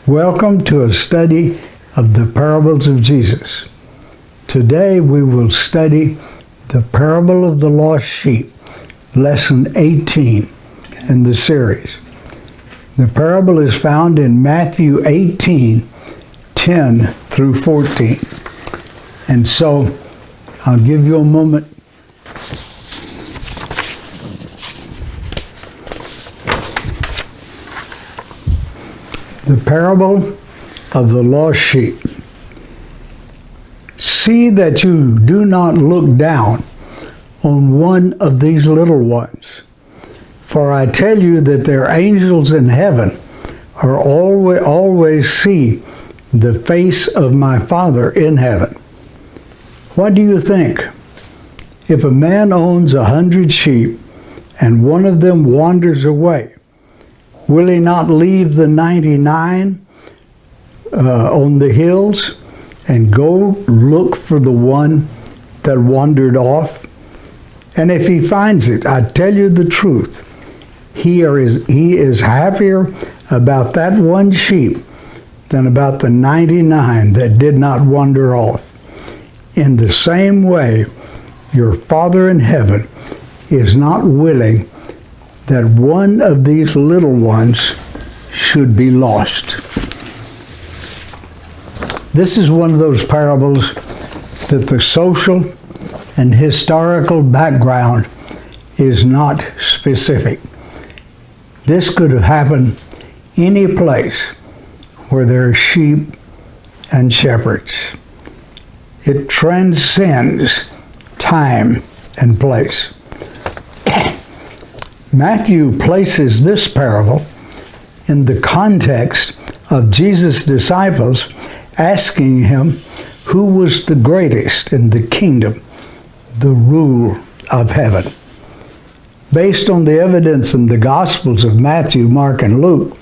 Welcome to a study of the parables of Jesus. Today we will study the parable of the lost sheep, lesson 18 in the series. The parable is found in Matthew 18, 10 through 14. And so I'll give you a moment. The parable of the lost sheep. See that you do not look down on one of these little ones, for I tell you that their angels in heaven are always see the face of my Father in heaven. What do you think? If a man owns 100 sheep and one of them wanders away, will he not leave the 99 on the hills and go look for the one that wandered off? And if he finds it, I tell you the truth, he is happier about that one sheep than about the 99 that did not wander off. In the same way, your Father in heaven is not willing that one of these little ones should be lost. This is one of those parables that the social and historical background is not specific. This could have happened any place where there are sheep and shepherds. It transcends time and place. Matthew places this parable in the context of Jesus' disciples asking him who was the greatest in the kingdom, the rule of heaven. Based on the evidence in the Gospels of Matthew, Mark, and Luke,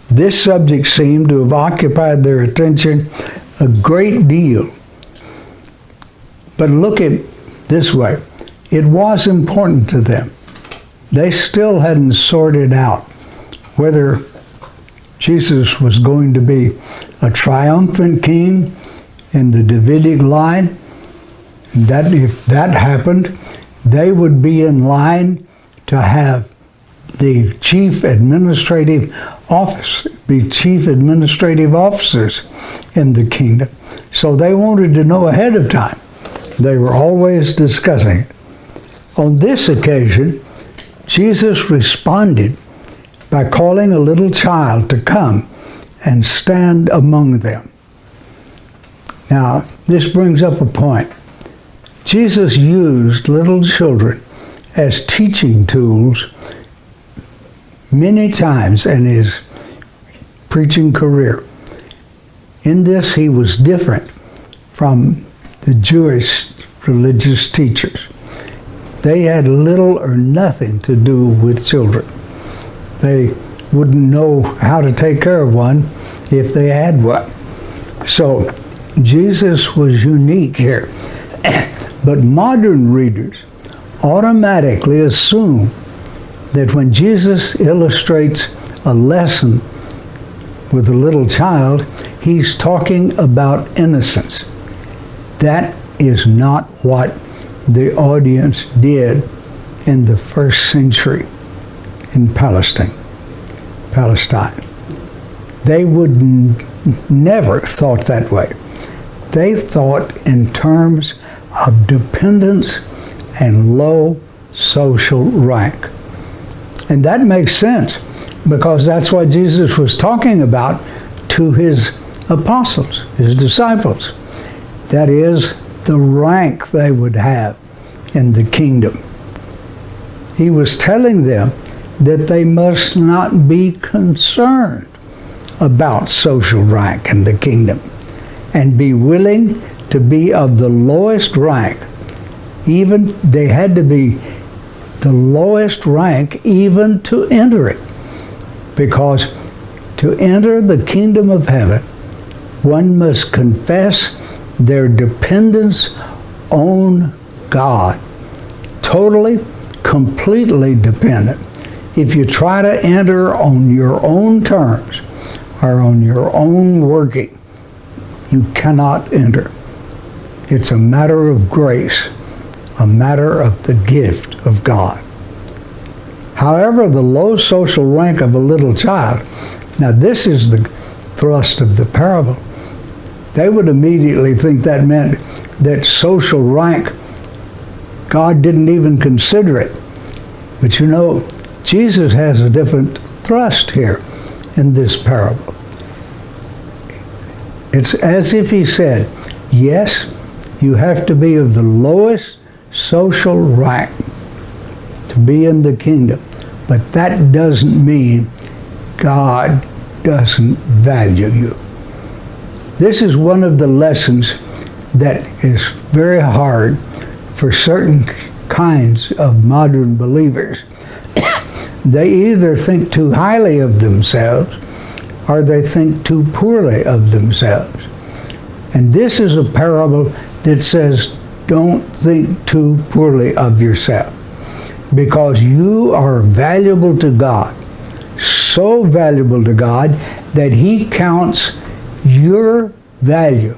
this subject seemed to have occupied their attention a great deal. But look at it this way. It was important to them. They still hadn't sorted out whether Jesus was going to be a triumphant king in the Davidic line. And that if that happened, they would be in line to have the chief administrative officers in the kingdom. So they wanted to know ahead of time. They were always discussing it. On this occasion, Jesus responded by calling a little child to come and stand among them. Now, this brings up a point. Jesus used little children as teaching tools many times in his preaching career. In this, he was different from the Jewish religious teachers. They had little or nothing to do with children. They wouldn't know how to take care of one if they had one. So Jesus was unique here. But modern readers automatically assume that when Jesus illustrates a lesson with a little child, he's talking about innocence. That is not what the audience did in the first century in Palestine. They would never thought that way. They thought in terms of dependence and low social rank. And that makes sense because that's what Jesus was talking about to his apostles, his disciples. That is, the rank they would have in the kingdom. He was telling them that they must not be concerned about social rank in the kingdom and be willing to be of the lowest rank. Even they had to be the lowest rank even to enter it, because to enter the kingdom of heaven, one must confess their dependence on God. Totally, completely dependent. If you try to enter on your own terms or on your own working, you cannot enter. It's a matter of grace, a matter of the gift of God. However, the low social rank of a little child, now this is the thrust of the parable. They would immediately think that meant that social rank, God didn't even consider it. But you know, Jesus has a different thrust here in this parable. It's as if he said, yes, you have to be of the lowest social rank to be in the kingdom. But that doesn't mean God doesn't value you. This is one of the lessons that is very hard for certain kinds of modern believers. They either think too highly of themselves or they think too poorly of themselves. And this is a parable that says, don't think too poorly of yourself, because you are valuable to God, so valuable to God that He counts your value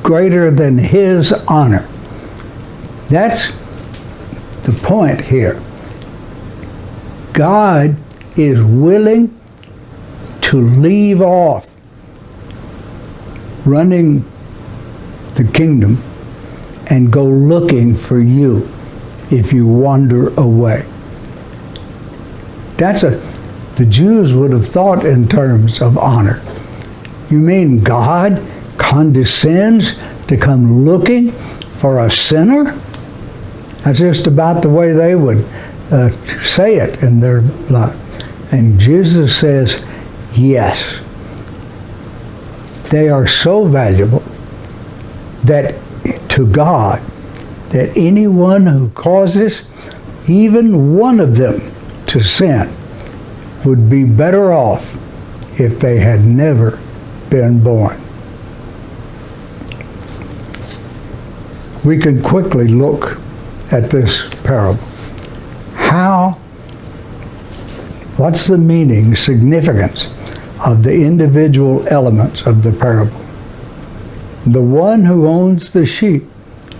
greater than His honor. That's the point here. God is willing to leave off running the kingdom and go looking for you if you wander away. The Jews would have thought in terms of honor. You mean God condescends to come looking for a sinner? That's just about the way they would say it in their life. And Jesus says, yes, they are so valuable that to God, that anyone who causes even one of them to sin would be better off if they had never been born. We can quickly look at this parable. What's the meaning, significance of the individual elements of the parable? The one who owns the sheep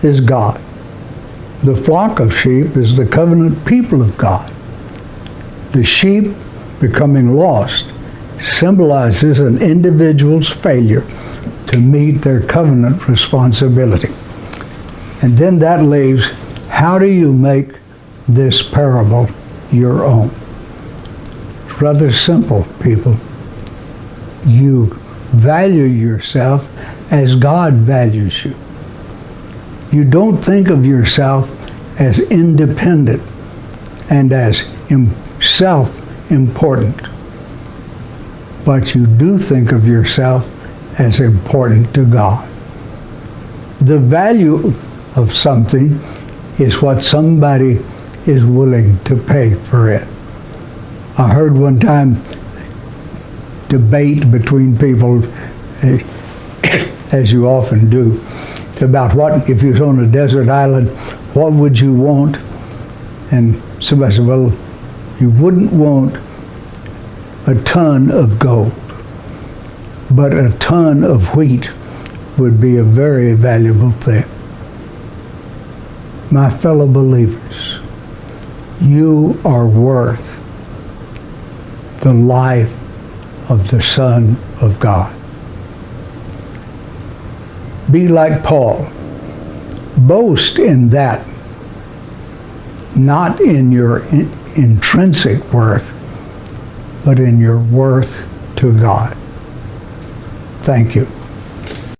is God. The flock of sheep is the covenant people of God. The sheep becoming lost symbolizes an individual's failure to meet their covenant responsibility. And then that leaves, how do you make this parable your own? It's rather simple, people. You value yourself as God values you. You don't think of yourself as independent and as self-important, but you do think of yourself as important to God. The value of something is what somebody is willing to pay for it. I heard one time debate between people, as you often do, about what, if you was on a desert island, what would you want? And somebody said, well, you wouldn't want a ton of gold, but a ton of wheat would be a very valuable thing. My fellow believers, you are worth the life of the Son of God. Be like Paul. Boast in that, not in your intrinsic worth, but in your worth to God. Thank you.